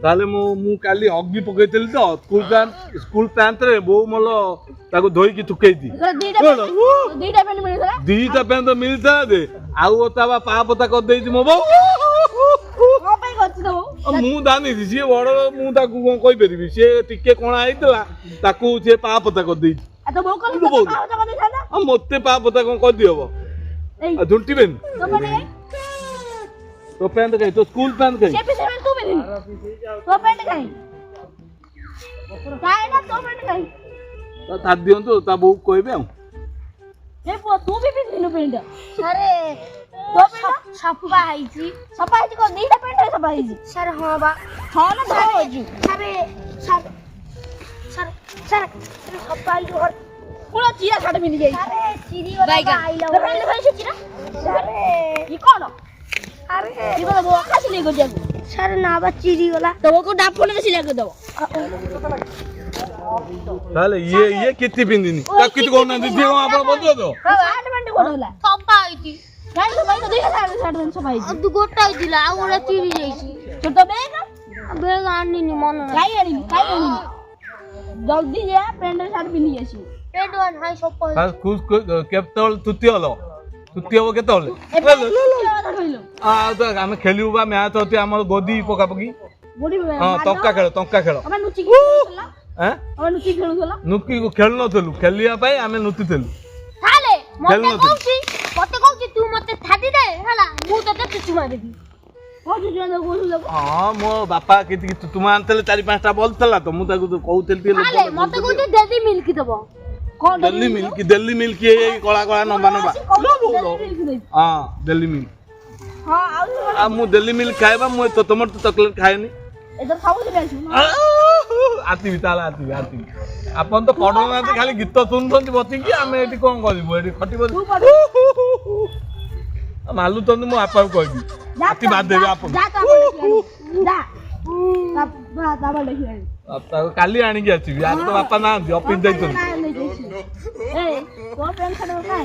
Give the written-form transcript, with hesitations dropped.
ताले मु काली अग्गी पकईली तो स्कूल पैंट रे बो मोल ताको धोई की थुकई दी दीटा पैंट तो मिलता दे आउ ता पा पता कर देई मो बो मु दानी सी बड़ मु ताकू कोन कहि परिबी से टिके कोणा आइतला ताकू से पा पता कर देई मते पा पता कोन कर दियो झुंटी बेन तो पैंट कहीं तो स्कूल पैंट कहीं तो पैंट कहीं काय ना तो पैंट कहीं तो ता दियो तो ता बो कहबे हम ए पो तू भी पिनु पैंट अरे तो पैंट सफा आईची को नीटा पैंट सफा आईची सर हां बा हां ना तो होजू सर सफा आई जो पूरा चीरा छाड़ मिल गई अरे चीरी वाला आई लो पहले भाई चीरा अरे ये कौन अरे ये बोला वो आकाश ले गो जागो सर ना बा चीरी वाला तो वो को डाफोन के सिला के दो ताले ये कितनी पिंदिनी ता कित कोन ना दियो आपण बदलो दो हां 8 मिनट कोडला सफा आईती गाड़ी तो भाई तो देखा साइड में सफा आईती अब गोटा आईतिला आ ओरा चीरी जाईची तो बेग आनी नि मन काई आनी जल्दी जा पेंट शर्ट पिनी आसी पेंट वन हाई सफा हां कुछ कैप्टन तुती हलो तुती हो केते हले आ तो हम खेलिउ बा मैच होती हमर गोदी पका पकी गोदी हां टंका खेल हम नुची खेलला हैं हम नुची खेलुला नुकी को खेल नथलु खेलिया पाई हम नुती थलु थाले मते कहूची तू मते थादी दे हला मु तते चुचु मार देबी हो जुजन दे गोलु लगो हां मो बापा किति तुम आनतले 4-5टा बॉल थला तो मु ताकू कहउतल ती थाले मते कहूची देदी मिल्क दबो कौन दिल्ली मिल्क ये कला कला नंबा हां दिल्ली मिल्क हां आ मु दिल्ली मिल्क खाएबा मु तो तमर तो चॉकलेट खाएनी इधर खाऊ दे आसी आती बिताला आती अपन तो पढो ना खाली गीत सुनथन बति की हम एटी कोन करबो एटी खटिबो मालू तो मु आपा कहबी आती बात देबे अपन जा जा बाबा देखि आता काली आनी के आछि आज तो बापा ना ऑफिस जाई तो ए वो पेन खड़ो का